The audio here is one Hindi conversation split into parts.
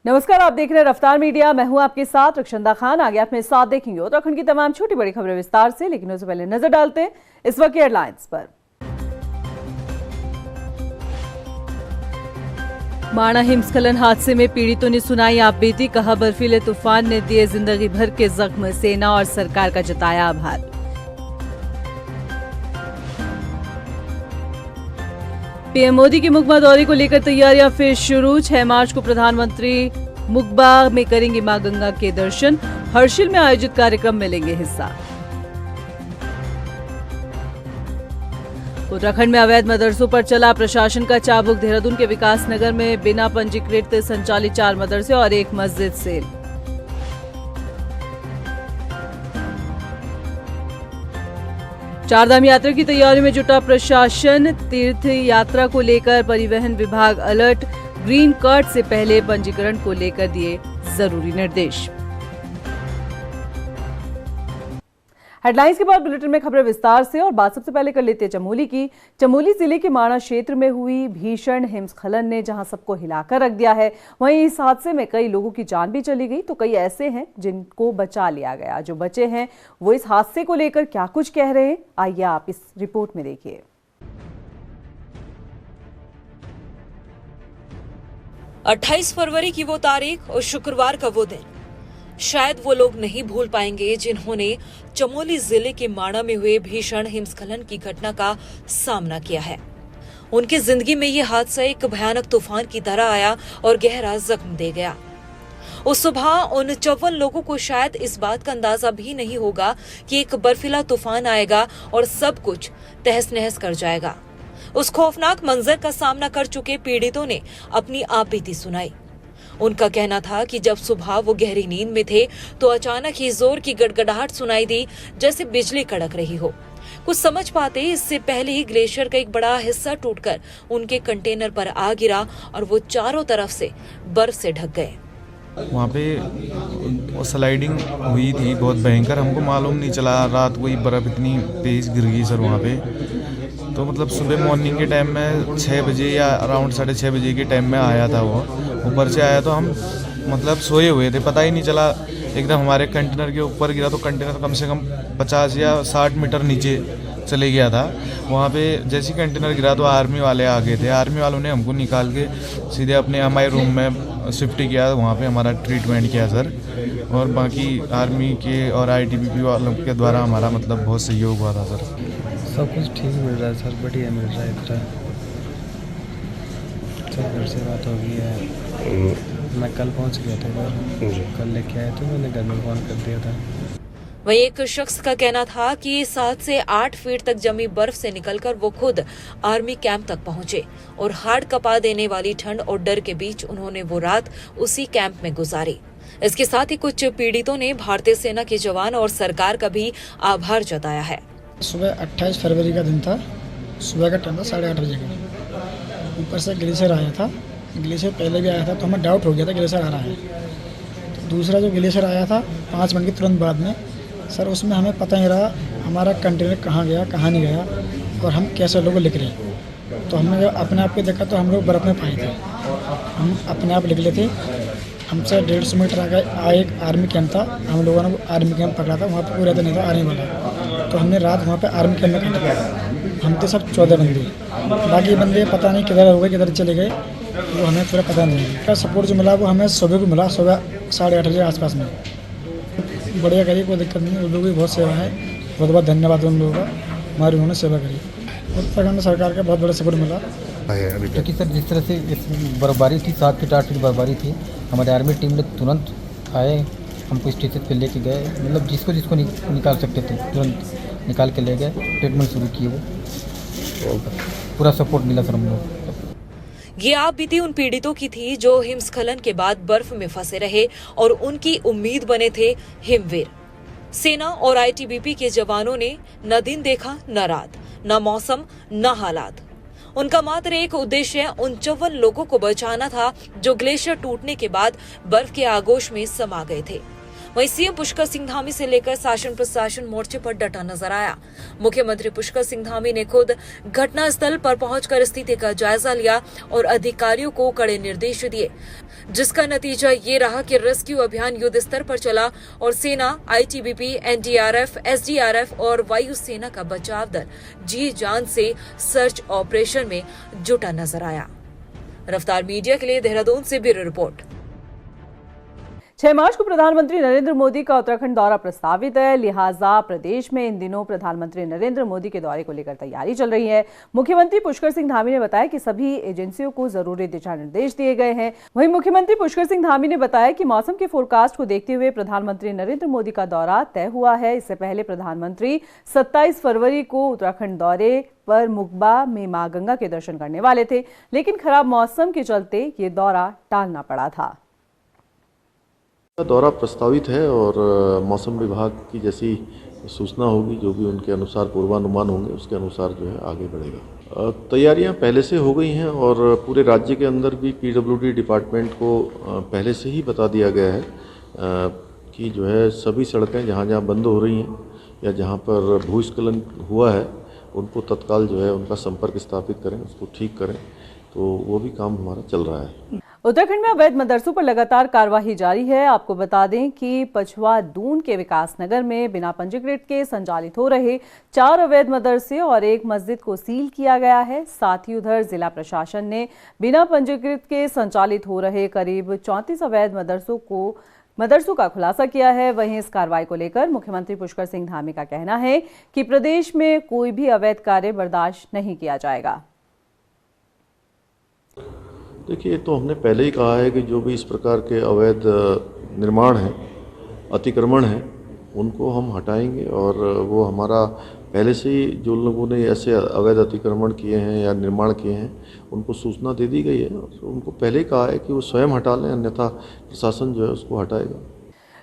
नमस्कार, आप देख रहे हैं रफ्तार मीडिया। मैं हूं आपके साथ रक्षंदा खान। आगे आप मेरे साथ देखेंगे उत्तराखंड की तमाम छोटी बड़ी खबरें विस्तार से, लेकिन उससे पहले नजर डालते हैं इस वक्त की हेडलाइंस पर। माणा हिमस्खलन हादसे में पीड़ितों ने सुनाई आप बीती। कहा बर्फीले तूफान ने दिए जिंदगी भर के जख्म, सेना और सरकार का जताया आभार। पीएम मोदी की मुकबा दौरे को लेकर तैयारियां फिर शुरू। 6 मार्च को प्रधानमंत्री मुकबा में करेंगे मां गंगा के दर्शन। हर्षिल में आयोजित कार्यक्रम में लेंगे हिस्सा। उत्तराखंड में अवैध मदरसों पर चला प्रशासन का चाबुक। देहरादून के विकास नगर में बिना पंजीकृत संचालित 4 मदरसे और 1 मस्जिद सील। चारधाम यात्रा की तैयारी में जुटा प्रशासन। तीर्थ यात्रा को लेकर परिवहन विभाग अलर्ट। ग्रीन कार्ड से पहले पंजीकरण को लेकर दिए जरूरी निर्देश। हेडलाइंस के बाद बुलेटिन में खबरें विस्तार से, और बात सबसे पहले कर लेते हैं चमोली की। चमोली जिले के माणा क्षेत्र में हुई भीषण हिमस्खलन ने जहां सबको हिलाकर रख दिया है, वहीं इस हादसे में कई लोगों की जान भी चली गई, तो कई ऐसे हैं जिनको बचा लिया गया। जो बचे हैं वो इस हादसे को लेकर क्या कुछ कह रहे हैं, आइए आप इस रिपोर्ट में देखिए। 28 फरवरी की वो तारीख और शुक्रवार का वो दिन शायद वो लोग नहीं भूल पाएंगे जिन्होंने चमोली जिले के माणा में हुए भीषण हिमस्खलन की घटना का सामना किया है। उनकी जिंदगी में ये हादसा एक भयानक तूफान की तरह आया और गहरा जख्म दे गया। उस सुबह उन 54 लोगों को शायद इस बात का अंदाजा भी नहीं होगा कि एक बर्फीला तूफान आएगा और सब कुछ तहस नहस कर जाएगा। उस खौफनाक मंजर का सामना कर चुके पीड़ितों ने अपनी आपबीती सुनाई। उनका कहना था कि जब सुबह वो गहरी नींद में थे तो अचानक ही जोर की गड़गड़ाहट सुनाई दी, जैसे बिजली कड़क रही हो। कुछ समझ पाते इससे पहले ही ग्लेशियर का एक बड़ा हिस्सा टूटकर उनके कंटेनर पर आ गिरा और वो चारों तरफ से बर्फ से ढक गए। वहाँ पे स्लाइडिंग हुई थी बहुत भयंकर, हमको मालूम नहीं चला। रात को ही बर्फ़ इतनी तेज़ गिर गई सर वहाँ पे। तो मतलब सुबह मॉर्निंग के टाइम में 6 बजे या अराउंड 6:30 बजे के टाइम में आया था वो। ऊपर से आया तो हम मतलब सोए हुए थे, पता ही नहीं चला। एकदम हमारे कंटेनर के ऊपर गिरा तो कंटेनर कम से कम 50 या 60 मीटर नीचे चले गया था। वहाँ पे जैसे ही कंटेनर गिरा तो आर्मी वाले आ गए थे। आर्मी वालों ने हमको निकाल के सीधे अपने हमारे रूम में शिफ्ट किया। वहाँ पे हमारा ट्रीटमेंट किया सर, और बाकी आर्मी के और ITBP वालों के द्वारा हमारा मतलब बहुत सहयोग हुआ था सर। सब कुछ ठीक मिल रहा है सर, बढ़िया मिल रहा है। इतना सब घर से बात हो गई है। मैं कल पहुँच गया था घर, कल लेके आए थे, मैंने घर में फ़ोन कर दिया था। वहीं एक शख्स का कहना था कि 7 से 8 फीट तक जमी बर्फ से निकलकर वो खुद आर्मी कैंप तक पहुंचे और हाड़ कपा देने वाली ठंड और डर के बीच उन्होंने वो रात उसी कैंप में गुजारी। इसके साथ ही कुछ पीड़ितों ने भारतीय सेना के जवान और सरकार का भी आभार जताया है। सुबह 28 फरवरी का दिन था, सुबह का टाइम था 8:30 बजे का। ऊपर से ग्लेशियर आया था, ग्लेशियर पहले भी आया था तो हमें डाउट हो गया था ग्लेशियर आ रहा है। तो दूसरा जो ग्लेशियर आया था 5 मिनट के तुरंत बाद में सर, उसमें हमें पता नहीं रहा हमारा कंटेनर कहाँ गया कहाँ नहीं गया और हम कैसे लोग लिख रहे। तो हमने जब अपने आप को देखा तो हम लोग बर्फ़ में पाए थे, हम अपने आप लिख लेते। हमसे 150 मीटर आगे एक आर्मी कैंप था, हम लोगों ने आर्मी कैंप पकड़ा था। वहाँ पर पूरा दिन नहीं था आर्मी वाला, तो हमने रात वहाँ पे आर्मी कैंप में काटा। हम थे सब 14 बंदे, बाकी बंदे पता नहीं किधर हो गए किधर चले गए, वो हमें पूरा पता नहीं। क्या सपोर्ट जो मिला वो हमें सुबह को मिला, सुबह 8:30 बजे आसपास में। बढ़िया करी, कोई दिक्कत नहीं। उन लोगों की बहुत सेवा है, बहुत बहुत धन्यवाद उन लोगों का, हमारी उन्होंने सेवा करी। उत्तराखंड सरकार का बहुत बड़ा सपोर्ट मिला। क्योंकि सर जिस तरह से बर्फबारी थी, 7 फीट 8 फीट बर्फबारी थी, हमारे आर्मी टीम ने तुरंत आए, हमको स्टेशन पे लेके गए। मतलब जिसको जिसको निकाल सकते थे तुरंत निकाल के ले गए, ट्रीटमेंट शुरू किए। वो पूरा सपोर्ट मिला सर हम लोग। ये आप बीती उन पीड़ितों की थी जो हिमस्खलन के बाद बर्फ में फंसे रहे और उनकी उम्मीद बने थे हिमवीर। सेना और ITBP के जवानों ने न दिन देखा न रात, न मौसम न हालात। उनका मात्र एक उद्देश्य उन 54 लोगों को बचाना था जो ग्लेशियर टूटने के बाद बर्फ के आगोश में समा गए थे। वहीं सीएम पुष्कर सिंह धामी से लेकर शासन प्रशासन मोर्चे पर डटा नजर आया। मुख्यमंत्री पुष्कर सिंह धामी ने खुद घटनास्थल पर पहुंचकर स्थिति का जायजा लिया और अधिकारियों को कड़े निर्देश दिए, जिसका नतीजा ये रहा कि रेस्क्यू अभियान युद्ध स्तर पर चला और सेना, आईटीबीपी, एनडीआरएफ, एसडीआरएफ और वायु सेना का बचाव दल जी जान से सर्च ऑपरेशन में जुटा नजर आया। रफ्तार मीडिया के लिए देहरादून से ब्यूरो रिपोर्ट। 6 मार्च को प्रधानमंत्री नरेंद्र मोदी का उत्तराखंड दौरा प्रस्तावित है, लिहाजा प्रदेश में इन दिनों प्रधानमंत्री नरेंद्र मोदी के दौरे को लेकर तैयारी चल रही है। मुख्यमंत्री पुष्कर सिंह धामी ने बताया कि सभी एजेंसियों को जरूरी दिशा निर्देश दिए गए हैं। वहीं मुख्यमंत्री पुष्कर सिंह धामी ने बताया कि मौसम के फोरकास्ट को देखते हुए प्रधानमंत्री नरेंद्र मोदी का दौरा तय हुआ है। इससे पहले प्रधानमंत्री 27 फरवरी को उत्तराखंड दौरे पर मुकबा में मां गंगा के दर्शन करने वाले थे, लेकिन खराब मौसम के चलते ये दौरा टालना पड़ा था। दौरा प्रस्तावित है और मौसम विभाग की जैसी सूचना होगी, जो भी उनके अनुसार पूर्वानुमान होंगे, उसके अनुसार जो है आगे बढ़ेगा। तैयारियां पहले से हो गई हैं और पूरे राज्य के अंदर भी पीडब्ल्यूडी डिपार्टमेंट को पहले से ही बता दिया गया है कि जो है सभी सड़कें जहां जहां बंद हो रही हैं या जहां पर भूस्खलन हुआ है उनको तत्काल जो है उनका संपर्क स्थापित करें, उसको ठीक करें। तो वो भी काम हमारा चल रहा है। उत्तराखंड में अवैध मदरसों पर लगातार कार्यवाही जारी है। आपको बता दें कि पछवा दून के विकास नगर में बिना पंजीकृत के संचालित हो रहे 4 अवैध मदरसे और एक मस्जिद को सील किया गया है। साथ ही उधर जिला प्रशासन ने बिना पंजीकृत के संचालित हो रहे करीब 34 अवैध मदरसों का खुलासा किया है। वहीं इस कार्रवाई को लेकर मुख्यमंत्री पुष्कर सिंह धामी का कहना है कि प्रदेश में कोई भी अवैध कार्य बर्दाश्त नहीं किया जाएगा। देखिए, तो हमने पहले ही कहा है कि जो भी इस प्रकार के अवैध निर्माण हैं, अतिक्रमण हैं, उनको हम हटाएंगे और वो हमारा पहले से ही जो लोगों ने ऐसे अवैध अतिक्रमण किए हैं या निर्माण किए हैं उनको सूचना दे दी गई है और उनको पहले ही कहा है कि वो स्वयं हटा लें, अन्यथा प्रशासन जो है उसको हटाएगा।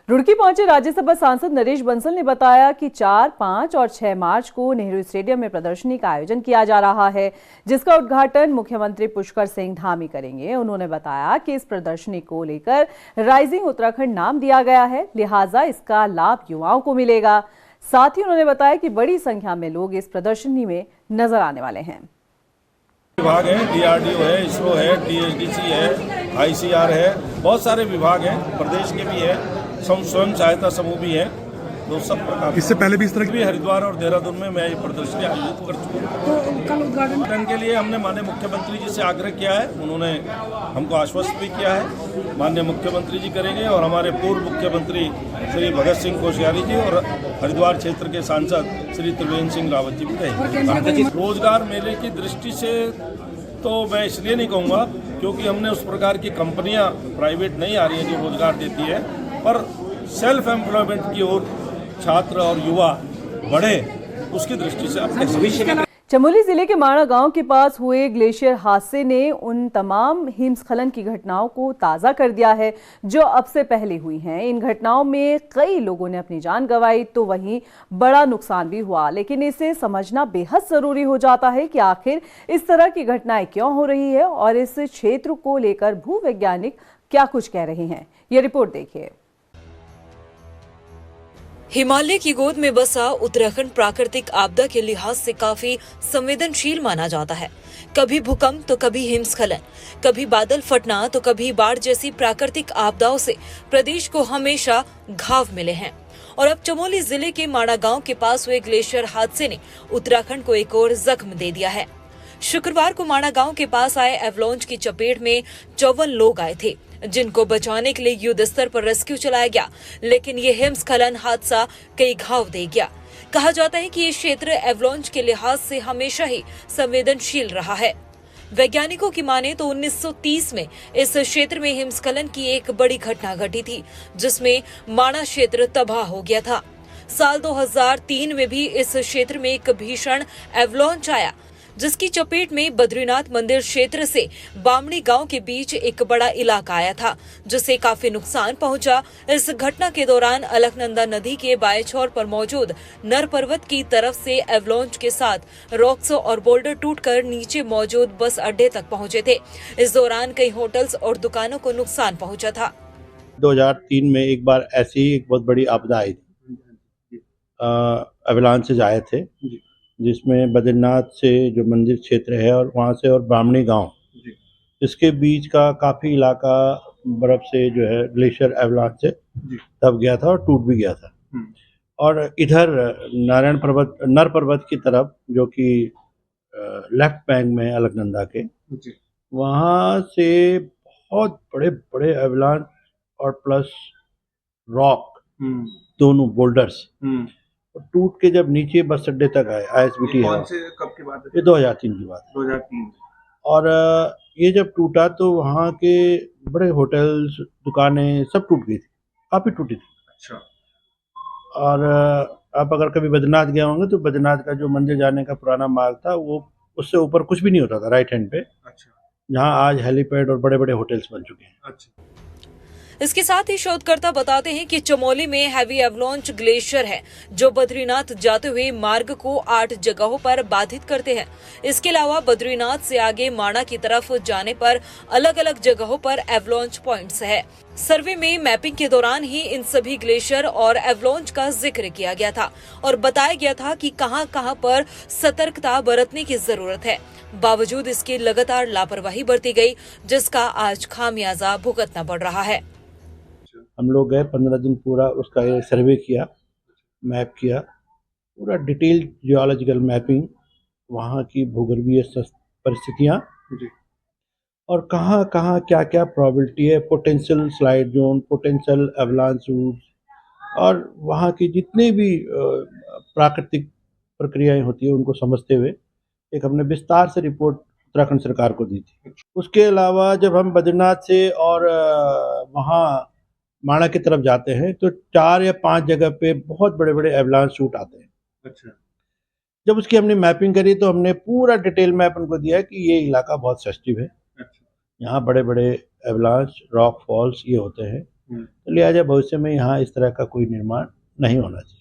रुड़की पहुंचे राज्यसभा सांसद नरेश बंसल ने बताया कि 4, 5 और 6 मार्च को नेहरू स्टेडियम में प्रदर्शनी का आयोजन किया जा रहा है, जिसका उद्घाटन मुख्यमंत्री पुष्कर सिंह धामी करेंगे। उन्होंने बताया कि इस प्रदर्शनी को लेकर राइजिंग उत्तराखंड नाम दिया गया है, लिहाजा इसका लाभ युवाओं को मिलेगा। साथ ही उन्होंने बताया कि बड़ी संख्या में लोग इस प्रदर्शनी में नजर आने वाले हैं। विभाग है, डीआरडीओ है, इसरो है, डीएसडीसी है, आईसीआर है, बहुत सारे विभाग हैं, प्रदेश के भी है, स्वयं सहायता समूह भी है। तो सब प्रकार इससे पहले भी इस तरह की हरिद्वार और देहरादून में मैं ये प्रदर्शनी आयोजित कर चुका हूँ। कल उद्घाटन के लिए हमने माननीय मुख्यमंत्री जी से आग्रह किया है, उन्होंने हमको आश्वस्त भी किया है। माननीय मुख्यमंत्री जी करेंगे और हमारे पूर्व मुख्यमंत्री श्री भगत सिंह कोश्यारी जी और हरिद्वार क्षेत्र के सांसद श्री त्रिवेंद्र सिंह रावत जी भी रहेंगे। रोजगार मेले की दृष्टि से तो मैं इसलिए नहीं कहूँगा क्योंकि हमने उस प्रकार की कंपनियां प्राइवेट नहीं आ रही है जो रोजगार देती है, पर सेल्फ एम्प्लॉयमेंट की ओर छात्र और युवा बढ़े, उसकी दृष्टि से अपने भविष्य। चमोली जिले के माणा गांव के पास हुए ग्लेशियर हादसे ने उन तमाम हिमस्खलन की घटनाओं को ताज़ा कर दिया है जो अब से पहले हुई हैं। इन घटनाओं में कई लोगों ने अपनी जान गंवाई तो वहीं बड़ा नुकसान भी हुआ, लेकिन इसे समझना बेहद जरूरी हो जाता है कि आखिर इस तरह की घटनाएं क्यों हो रही है और इस क्षेत्र को लेकर भूवैज्ञानिक क्या कुछ कह रहे हैं। ये रिपोर्ट देखिए। हिमालय की गोद में बसा उत्तराखंड प्राकृतिक आपदा के लिहाज से काफी संवेदनशील माना जाता है। कभी भूकंप तो कभी हिमस्खलन, कभी बादल फटना तो कभी बाढ़ जैसी प्राकृतिक आपदाओं से प्रदेश को हमेशा घाव मिले हैं। और अब चमोली जिले के माणा गांव के पास हुए ग्लेशियर हादसे ने उत्तराखंड को एक और जख्म दे दिया है। शुक्रवार को माणा गांव के पास आए एवलांच की चपेट में 54 लोग आए थे, जिनको बचाने के लिए युद्ध स्तर पर रेस्क्यू चलाया गया, लेकिन ये हिमस्खलन हादसा कई घाव दे गया। कहा जाता है कि ये क्षेत्र एवलांच के लिहाज से हमेशा ही संवेदनशील रहा है। वैज्ञानिकों की माने तो 1930 में इस क्षेत्र में हिमस्खलन की एक बड़ी घटना घटी थी, जिसमें माणा क्षेत्र तबाह हो गया था। साल 2003 में भी इस क्षेत्र में एक भीषण एवलांच आया, जिसकी चपेट में बद्रीनाथ मंदिर क्षेत्र से बामणी गांव के बीच एक बड़ा इलाका आया था, जिससे काफी नुकसान पहुंचा। इस घटना के दौरान अलकनंदा नदी के बाएं छोर पर मौजूद नर पर्वत की तरफ से एवलांच के साथ रॉक्स और बोल्डर टूटकर नीचे मौजूद बस अड्डे तक पहुंचे थे। इस दौरान कई होटल्स और दुकानों को नुकसान पहुंचा था। 2003 में एक बार ऐसी ही एक बहुत बड़ी आपदा आई थी, एवलांचेज आए थे, जिसमें बद्रीनाथ से जो मंदिर क्षेत्र है और वहाँ से और ब्राह्मणी गांव, इसके बीच का काफ़ी इलाका बर्फ़ से जो है ग्लेशियर एवलांच से दब गया था और टूट भी गया था। और इधर नर पर्वत की तरफ, जो कि लेफ्ट बैंक में है अलकनंदा के, वहाँ से बहुत बड़े बड़े एवलांच और प्लस रॉक, दोनों बोल्डर्स टूट के जब नीचे बस अड्डे तक आए, ISBT है, कब की बात है? ये 2003 की बात है। 2003। और ये जब टूटा तो वहाँ के बड़े होटल्स, दुकानें सब टूट गई थी, काफ़ी टूटी थी। अच्छा। और आप अगर कभी बद्रीनाथ गए होंगे तो बद्रीनाथ का जो मंदिर जाने का पुराना मार्ग था, वो उससे ऊपर कुछ भी नहीं होता था, राइट हैंड पे, अच्छा। जहाँ आज हेलीपैड और बड़े बड़े होटल्स बन चुके हैं। अच्छा। इसके साथ ही शोधकर्ता बताते हैं कि चमोली में हैवी एवलांच ग्लेशियर है, जो बद्रीनाथ जाते हुए मार्ग को 8 जगहों पर बाधित करते हैं। इसके अलावा बद्रीनाथ से आगे माणा की तरफ जाने पर अलग अलग जगहों पर एवलांच पॉइंट्स है। सर्वे में मैपिंग के दौरान ही इन सभी ग्लेशियर और एवलांच का जिक्र किया गया था और बताया गया था कि कहां-कहां पर सतर्कता बरतने की जरूरत है। बावजूद इसके लगातार लापरवाही बरती गई, जिसका आज खामियाजा भुगतना पड़ रहा है। हम लोग गए, 15 दिन पूरा उसका सर्वे किया, मैप किया, पूरा डिटेल जियोलॉजिकल मैपिंग, वहाँ की भूगर्भीय परिस्थितियाँ और कहाँ कहाँ क्या क्या प्रॉबिलिटी है, potential slide zone, potential avalanche routes, और वहाँ की जितने भी प्राकृतिक प्रक्रियाएं होती है उनको समझते हुए एक हमने विस्तार से रिपोर्ट उत्तराखंड सरकार को दी थी। उसके अलावा जब हम बद्रीनाथ से और वहाँ माणा की तरफ जाते हैं तो 4 या 5 जगह पे बहुत बड़े बड़े एवलांच शूट आते हैं। अच्छा। जब उसकी हमने मैपिंग करी तो हमने पूरा डिटेल मैप उनको दिया कि ये इलाका बहुत सेंसिटिव है, यहाँ बड़े बड़े एवलांच, रॉक फॉल्स ये होते हैं, तो लिहाजा भविष्य में यहाँ इस तरह का कोई निर्माण नहीं होना चाहिए।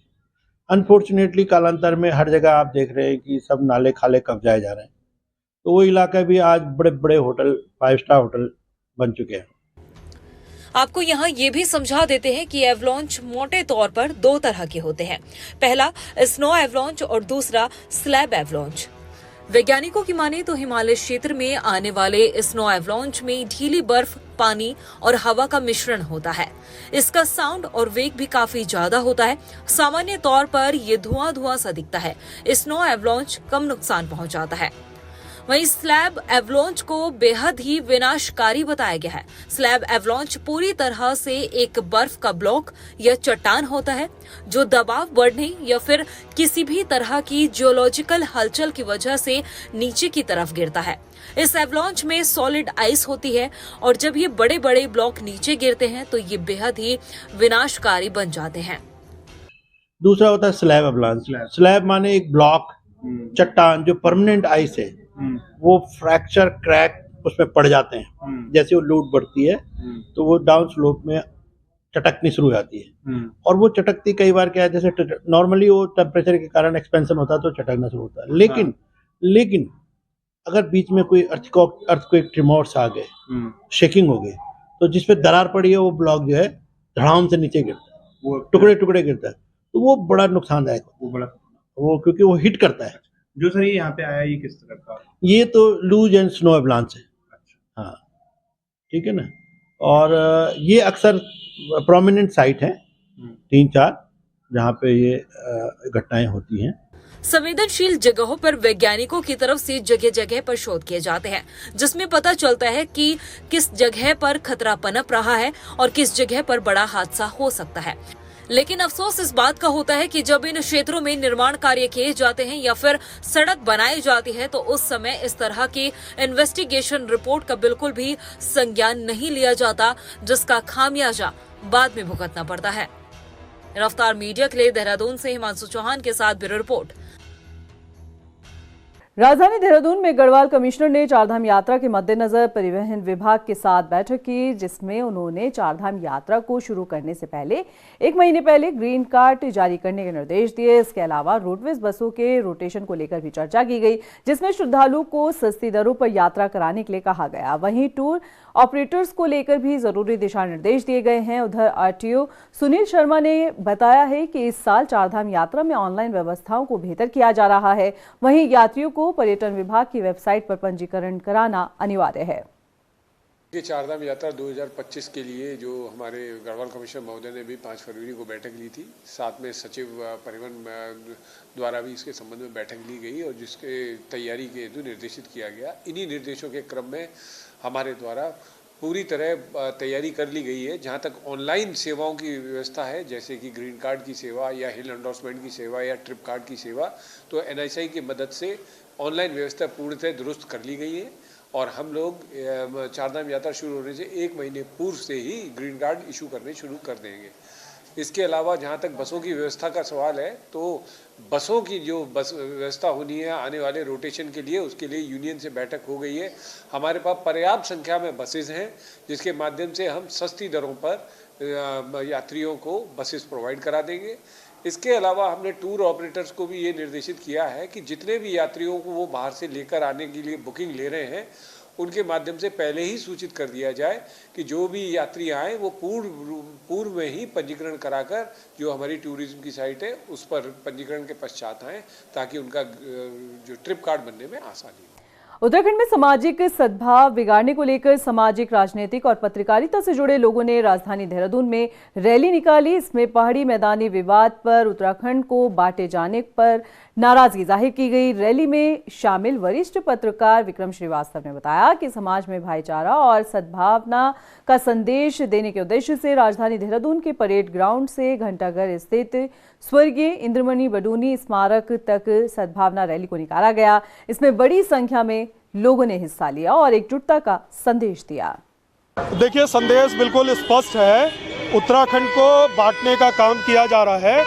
अनफॉर्चुनेटली कालांतर में हर जगह आप देख रहे हैं कि सब नाले खाले कब्जाए जा रहे हैं, तो वो इलाका भी आज बड़े बड़े होटल, 5 स्टार होटल बन चुके हैं। आपको यहाँ ये भी समझा देते हैं कि एवलांच मोटे तौर पर 2 तरह के होते हैं। पहला स्नो एवलांच और दूसरा स्लैब एवलांच। वैज्ञानिकों की माने तो हिमालय क्षेत्र में आने वाले स्नो एवलांच में ढीली बर्फ, पानी और हवा का मिश्रण होता है। इसका साउंड और वेग भी काफी ज्यादा होता है। सामान्य तौर पर ये धुआं सा दिखता है। स्नो एवलांच कम नुकसान पहुंचाता है। वहीं स्लैब एवलांच को बेहद ही विनाशकारी बताया गया है। स्लैब एवलांच पूरी तरह से एक बर्फ का ब्लॉक या चट्टान होता है, जो दबाव बढ़ने या फिर किसी भी तरह की जियोलॉजिकल हलचल की वजह से नीचे की तरफ गिरता है। इस एवलांच में सॉलिड आइस होती है और जब ये बड़े बड़े ब्लॉक नीचे गिरते हैं तो ये बेहद ही विनाशकारी बन जाते हैं। दूसरा होता है स्लैब एवलांच। स्लैब माने एक ब्लॉक, चट्टान जो परमानेंट आइस है, वो फ्रैक्चर, क्रैक उसमें पड़ जाते हैं। जैसे वो लोड बढ़ती है तो वो डाउन स्लोप में चटकनी शुरू हो जाती है, और वो चटकती कई बार क्या है, जैसे नॉर्मली वो टेम्परेचर के कारण एक्सपेंशन होता है तो चटकना शुरू होता है, लेकिन अगर बीच में कोई अर्थक्वेक ट्रिमोर्स आ गए, शेकिंग हो गई, तो जिस पे दरार पड़ी है वो ब्लॉक जो है धड़ाम से नीचे गिरता है, वो टुकड़े टुकड़े गिरता है, तो वो बड़ा नुकसानदायक होता है, वो क्योंकि वो हिट करता है। जो सर ये यहाँ पे आया, ये किस तरह का? ये तो लूज एंड स्नो एवलांच है। अच्छा। हाँ, ठीक है ना। और ये अक्सर प्रोमिनेंट साइट है, 3-4 जहाँ पे ये घटनाएं होती हैं। संवेदनशील जगहों पर वैज्ञानिकों की तरफ से जगह जगह पर शोध किए जाते हैं, जिसमें पता चलता है कि किस जगह पर खतरा पनप रहा है और किस जगह पर बड़ा हादसा हो सकता है। लेकिन अफसोस इस बात का होता है कि जब इन क्षेत्रों में निर्माण कार्य किए जाते हैं या फिर सड़क बनाई जाती है तो उस समय इस तरह की इन्वेस्टिगेशन रिपोर्ट का बिल्कुल भी संज्ञान नहीं लिया जाता, जिसका खामियाजा बाद में भुगतना पड़ता है। रफ्तार मीडिया के लिए देहरादून से हिमांशु चौहान के साथ ब्यूरो रिपोर्ट। राजधानी देहरादून में गढ़वाल कमिश्नर ने चारधाम यात्रा के मद्देनजर परिवहन विभाग के साथ बैठक की, जिसमें उन्होंने चारधाम यात्रा को शुरू करने से पहले 1 महीने पहले ग्रीन कार्ड जारी करने के निर्देश दिए। इसके अलावा रोडवेज बसों के रोटेशन को लेकर भी चर्चा की गई, जिसमें श्रद्धालुओं को सस्ती दरों पर यात्रा कराने के लिए कहा गया। वहीं टूर ऑपरेटर्स को लेकर भी जरूरी दिशा निर्देश दिए गए हैं। उधर आरटीओ सुनील शर्मा ने बताया है कि इस साल चारधाम यात्रा में ऑनलाइन व्यवस्थाओं को बेहतर किया जा रहा है। वहीं यात्रियों को पर्यटन विभाग की वेबसाइट पर पंजीकरण कराना अनिवार्य है। ये चारधाम यात्रा 2025 के लिए जो हमारे गढ़वाल कमिश्नर महोदय ने भी 5 फरवरी को बैठक ली थी, साथ में सचिव परिवहन द्वारा भी इसके संबंध में बैठक ली गई और जिसके तैयारी के हेतु निर्देशित किया गया। इन्हीं निर्देशों के क्रम में हमारे द्वारा पूरी तरह तैयारी कर ली गई है। जहाँ तक ऑनलाइन सेवाओं की व्यवस्था है, जैसे कि ग्रीन कार्ड की सेवा या हिल एंडोर्समेंट की सेवा या ट्रिप कार्ड की सेवा, तो NICI की मदद से ऑनलाइन व्यवस्था पूर्णतः दुरुस्त कर ली गई है और हम लोग चारधाम यात्रा शुरू होने से 1 महीने पूर्व से ही ग्रीन कार्ड इशू करने शुरू कर देंगे। इसके अलावा जहाँ तक बसों की व्यवस्था का सवाल है, तो बसों की जो बस व्यवस्था होनी है आने वाले रोटेशन के लिए, उसके लिए यूनियन से बैठक हो गई है। हमारे पास पर्याप्त संख्या में बसेज हैं, जिसके माध्यम से हम सस्ती दरों पर यात्रियों को बसेस प्रोवाइड करा देंगे। इसके अलावा हमने टूर ऑपरेटर्स को भी ये निर्देशित किया है कि जितने भी यात्रियों को वो बाहर से लेकर आने के लिए बुकिंग ले रहे हैं, उनके माध्यम से पहले ही सूचित कर दिया जाए कि जो भी यात्री आए वो पूर्व में ही पंजीकरण कराकर जो हमारी टूरिज्म की साइट है उस पर पंजीकरण के पश्चात आएँ, ताकि उनका जो ट्रिप कार्ड बनने में आसानी हो। उत्तराखंड में सामाजिक सद्भाव बिगाड़ने को लेकर सामाजिक, राजनीतिक और पत्रकारिता से जुड़े लोगों ने राजधानी देहरादून में रैली निकाली। इसमें पहाड़ी मैदानी विवाद पर उत्तराखंड को बांटे जाने पर नाराजगी जाहिर की गई। रैली में शामिल वरिष्ठ पत्रकार विक्रम श्रीवास्तव ने बताया कि समाज में भाईचारा और सद्भावना का संदेश देने के उद्देश्य से राजधानी देहरादून के परेड ग्राउंड से घंटाघर स्थित स्वर्गीय इंद्रमणि बडूनी स्मारक तक सद्भावना रैली को निकाला गया। इसमें बड़ी संख्या में लोगों ने हिस्सा लिया और एकजुटता का संदेश दिया। देखिए, संदेश बिल्कुल स्पष्ट है। उत्तराखंड को बांटने का काम किया जा रहा है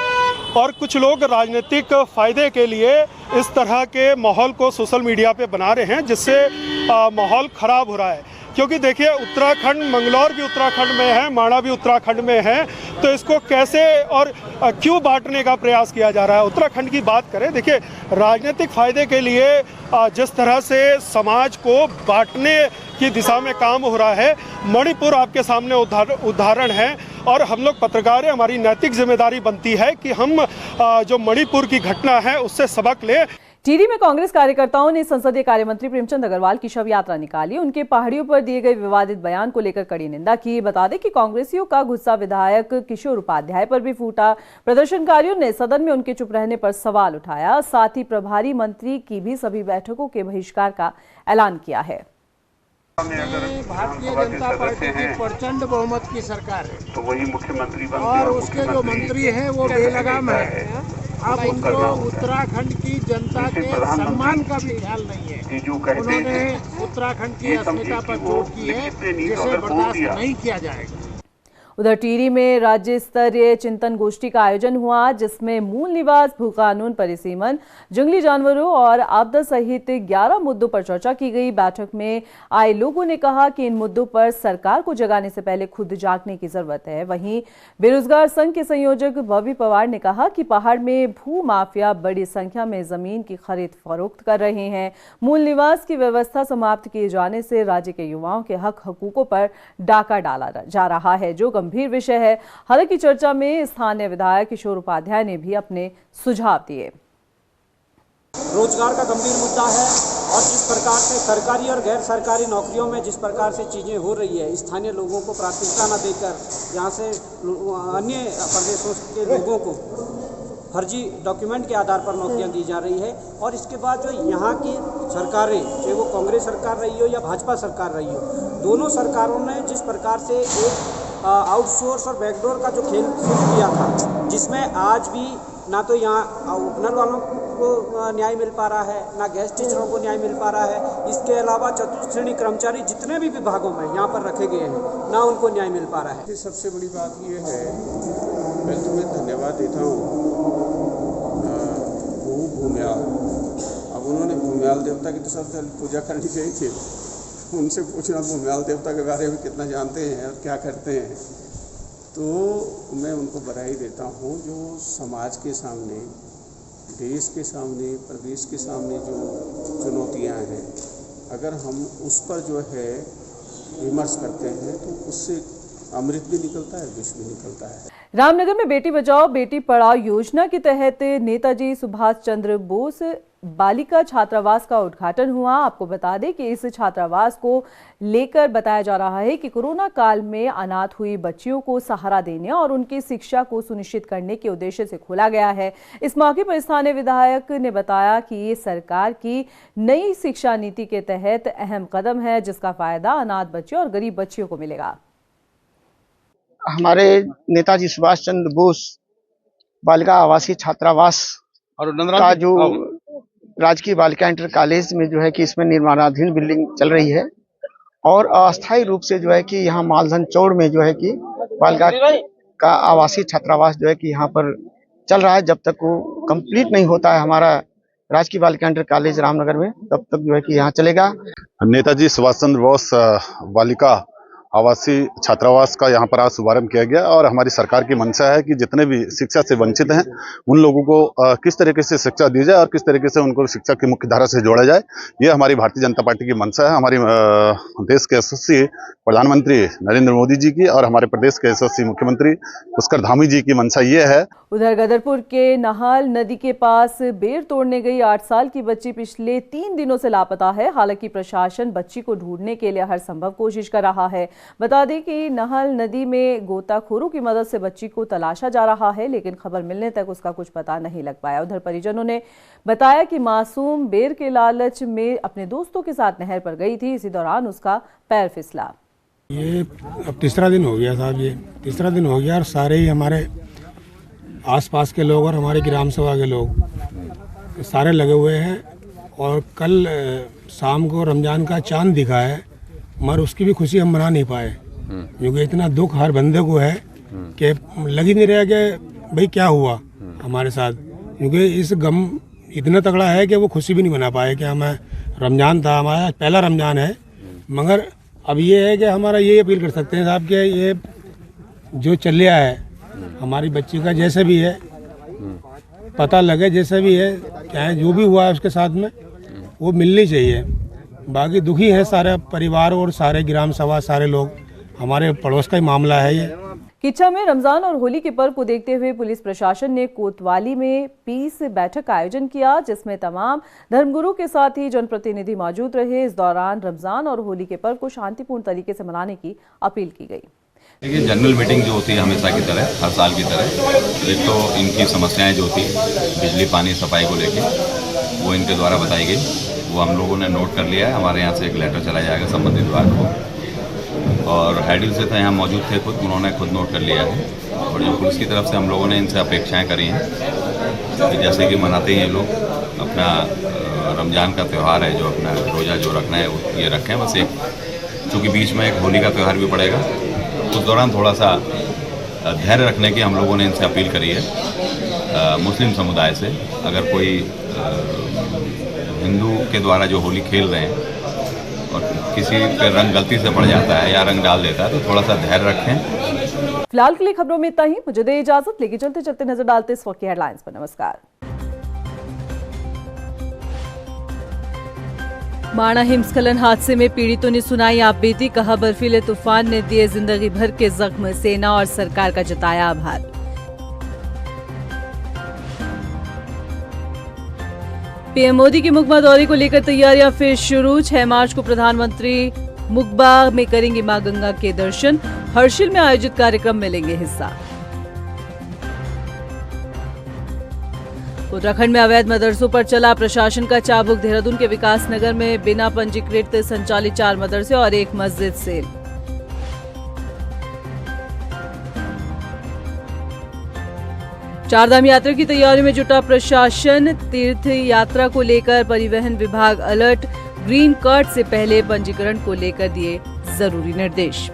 और कुछ लोग राजनीतिक फायदे के लिए इस तरह के माहौल को सोशल मीडिया पे बना रहे हैं, जिससे माहौल खराब हो रहा है। क्योंकि देखिए, उत्तराखंड, मंगलौर भी उत्तराखंड में है, माणा भी उत्तराखंड में है, तो इसको कैसे और क्यों बांटने का प्रयास किया जा रहा है। उत्तराखंड की बात करें, देखिए, राजनीतिक फायदे के लिए जिस तरह से समाज को बांटने की दिशा में काम हो रहा है, मणिपुर आपके सामने उदाहरण है। और हम लोग पत्रकार हैं, हमारी नैतिक जिम्मेदारी बनती है कि हम जो मणिपुर की घटना है उससे सबक लें। टिहरी में कांग्रेस कार्यकर्ताओं ने संसदीय कार्य मंत्री प्रेमचंद अग्रवाल की शव यात्रा निकाली। उनके पहाड़ियों पर दिए गए विवादित बयान को लेकर कड़ी निंदा की। बता दें कि कांग्रेसियों का गुस्सा विधायक किशोर उपाध्याय पर भी फूटा। प्रदर्शनकारियों ने सदन में उनके चुप रहने पर सवाल उठाया। साथ ही प्रभारी मंत्री की भी सभी बैठकों के बहिष्कार का ऐलान किया है। भारतीय जनता पार्टी की प्रचंड बहुमत की सरकार है, तो वही मुख्यमंत्री और उसके जो मंत्री हैं वो बेलगाम है। अब उनको उत्तराखंड की जनता के सम्मान का भी ख्याल नहीं है। उन्होंने उत्तराखंड की अस्मिता पर चोट की है, जिसे बर्दाश्त नहीं किया जाएगा। उधर टिहरी में राज्य स्तरीय चिंतन गोष्ठी का आयोजन हुआ, जिसमें मूल निवास, भू कानून, परिसीमन, जंगली जानवरों और आपदा सहित 11 मुद्दों पर चर्चा की गई। बैठक में आए लोगों ने कहा कि इन मुद्दों पर सरकार को जगाने से पहले खुद जागने की जरूरत है। वहीं बेरोजगार संघ के संयोजक बॉबी पवार ने कहा कि पहाड़ में भू माफिया बड़ी संख्या में जमीन की खरीद फरोख्त कर रहे हैं। मूल निवास की व्यवस्था समाप्त किए जाने से राज्य के युवाओं के हक हकूकों पर डाका डाला जा रहा है, जो गंभीर विषय है। हालांकि चर्चा में स्थानीय विधायक किशोर उपाध्याय ने भी अपने सुझाव दिए। रोजगार का गंभीर मुद्दा है और जिस प्रकार से सरकारी और गैर सरकारी नौकरियों में जिस प्रकार से चीज़ें हो रही है, स्थानीय लोगों को प्राथमिकता न देकर यहाँ से अन्य प्रदेशों के लोगों को फर्जी डॉक्यूमेंट के आधार पर नौकरियां दी जा रही है। और इसके बाद जो यहाँ की सरकारें, चाहे वो कांग्रेस सरकार रही हो या भाजपा सरकार रही हो, दोनों सरकारों ने जिस प्रकार से एक आउटसोर्स और बैकडोर का जो खेल शुरू किया था, जिसमें आज भी ना तो यहाँ उपनल वालों को न्याय मिल पा रहा है, ना गैस टीचरों को न्याय मिल पा रहा है। इसके अलावा चतुर्थ श्रेणी कर्मचारी जितने भी विभागों में यहाँ पर रखे गए हैं, ना उनको न्याय मिल पा रहा है। सबसे बड़ी बात ये है, मैं तुम्हें धन्यवाद देता हूँ भूम्याल। अब उन्होंने भूम्याल भूम्याल देवता की तो सबसे पहले पूजा करनी चाहिए थी। उनसे पूछना भूम्याल देवता के बारे में कितना जानते हैं और क्या करते हैं। तो मैं उनको बधाई देता हूँ जो समाज के सामने, देश के सामने, प्रदेश के सामने जो चुनौतियाँ हैं, अगर हम उस पर जो है विमर्श करते हैं तो उससे अमृत भी निकलता है, विष भी निकलता है। रामनगर में बेटी बचाओ बेटी पढ़ाओ योजना के तहत नेताजी सुभाष चंद्र बोस बालिका छात्रावास का उद्घाटन हुआ। आपको बता दें कि इस छात्रावास को लेकर बताया जा रहा है कि कोरोना काल में अनाथ हुई बच्चियों को सहारा देने और उनकी शिक्षा को सुनिश्चित करने के उद्देश्य से खोला गया है। इस मौके पर स्थानीय विधायक ने बताया कि ये सरकार की नई शिक्षा नीति के तहत अहम कदम है, जिसका फायदा अनाथ बच्चों और गरीब बच्चियों को मिलेगा। हमारे नेताजी सुभाष चंद्र बोस बालिका आवासीय छात्रावास का जो राजकीय बालिका इंटर कॉलेज में जो है कि इसमें निर्माणाधीन बिल्डिंग चल रही है और अस्थायी रूप से जो है कि यहाँ मालधन चौड़ में जो है कि बालिका का आवासीय छात्रावास जो है कि यहाँ पर चल रहा है। जब तक वो कंप्लीट नहीं होता है हमारा राजकीय बालिका इंटर कॉलेज रामनगर में, तब तक जो है कि यहाँ चलेगा। नेताजी सुभाष चंद्र बोस बालिका आवासीय छात्रावास का यहाँ पर आज शुभारंभ किया गया और हमारी सरकार की मंशा है कि जितने भी शिक्षा से वंचित हैं उन लोगों को किस तरीके से शिक्षा दी जाए और किस तरीके से उनको शिक्षा की मुख्य धारा से जोड़ा जाए। ये हमारी भारतीय जनता पार्टी की मंशा है। हमारी देश के यशस्वी प्रधानमंत्री नरेंद्र मोदी जी की और हमारे प्रदेश के यशस्वी मुख्यमंत्री पुष्कर धामी जी की मंशा ये है। उधर गदरपुर के नहाल नदी के पास बेर तोड़ने गई 8 साल की बच्ची पिछले 3 दिनों से लापता है। हालांकि प्रशासन बच्ची को ढूंढने के लिए हर संभव कोशिश कर रहा है। बता दें कि नहल नदी में गोताखोरों की मदद से बच्ची को तलाशा जा रहा है, लेकिन खबर मिलने तक उसका कुछ पता नहीं लग पाया। उधर परिजनों ने बताया कि मासूम बेर के लालच में अपने दोस्तों के साथ नहर पर गई थी। इसी दौरान उसका पैर फिसला। ये अब तीसरा दिन हो गया साहब, ये तीसरा दिन हो गया और सारे ही हमारे आसपास के लोग और हमारे ग्राम सभा के लोग सारे लगे हुए हैं। और कल शाम को रमजान का चांद दिखा है, मगर उसकी भी खुशी हम मना नहीं पाए, क्योंकि इतना दुख हर बंदे को है कि लग ही नहीं रहा कि भाई क्या हुआ हमारे साथ, क्योंकि इस गम इतना तगड़ा है कि वो खुशी भी नहीं मना पाए कि हमें रमजान था, हमारा पहला रमजान है। मगर अब ये है कि हमारा ये अपील कर सकते हैं साहब कि ये जो चल रहा है हमारी बच्ची का जैसे भी है पता लगे, जैसे भी है चाहे जो भी हुआ है उसके साथ में वो मिलनी चाहिए। बाकी दुखी है सारे परिवार और सारे ग्राम सभा, सारे लोग, हमारे पड़ोस का ही मामला है ये। किच्छा में रमजान और होली के पर्व को देखते हुए पुलिस प्रशासन ने कोतवाली में पीस बैठक का आयोजन किया, जिसमें तमाम धर्मगुरु के साथ ही जनप्रतिनिधि मौजूद रहे। इस दौरान रमजान और होली के पर्व को शांतिपूर्ण तरीके से मनाने की अपील की गई। देखिए, जनरल मीटिंग जो होती है हमेशा की तरह, हर साल की तरह, एक तो इनकी समस्याएं जो होती बिजली पानी सफाई को लेके वो इनके द्वारा बताई गई, वो हम लोगों ने नोट कर लिया है। हमारे यहाँ से एक लेटर चला जाएगा संबंधित विभाग को, और हैडिल से तो यहाँ मौजूद थे खुद, उन्होंने खुद नोट कर लिया है। और जो पुलिस की तरफ से हम लोगों ने इनसे अपेक्षाएं करी हैं कि जैसे कि मनाते हैं लोग अपना रमज़ान का त्यौहार है, जो अपना रोज़ा जो रखना है वो ये रखें। बस एक चूँकि बीच में एक होली का त्यौहार भी पड़ेगा, उस दौरान थोड़ा सा धैर्य रखने की हम लोगों ने इनसे अपील करी है। मुस्लिम समुदाय से अगर कोई हिंदू के द्वारा जो होली खेल रहे हैं और किसी पे रंग गलती से पड़ जाता है या रंग डाल देता है तो थोड़ा सा धैर्य रखें। फिलहाल के लिए खबरों में इतना ही। मुझे दे इजाजत, लेके चलते चलते नजर डालते इस वक्त की हेडलाइंस पर। नमस्कार। माणा हिमस्खलन हादसे में पीड़ितों ने सुनाई आप बीती, कहा बर्फीले तूफान ने दिए जिंदगी भर के जख्म, सेना और सरकार का जताया आभार। पीएम मोदी के मुकबा दौरे को लेकर तैयारियां फिर शुरू। 6 मार्च को प्रधानमंत्री मुकबा में करेंगे मां गंगा के दर्शन, हर्षिल में आयोजित कार्यक्रम में लेंगे हिस्सा। उत्तराखंड में अवैध मदरसों पर चला प्रशासन का चाबुक, देहरादून के विकास नगर में बिना पंजीकृत संचालित 4 मदरसे और 1 मस्जिद से। चारधाम यात्रा की तैयारी में जुटा प्रशासन, तीर्थ यात्रा को लेकर परिवहन विभाग अलर्ट, ग्रीन कार्ड से पहले पंजीकरण को लेकर दिए जरूरी निर्देश।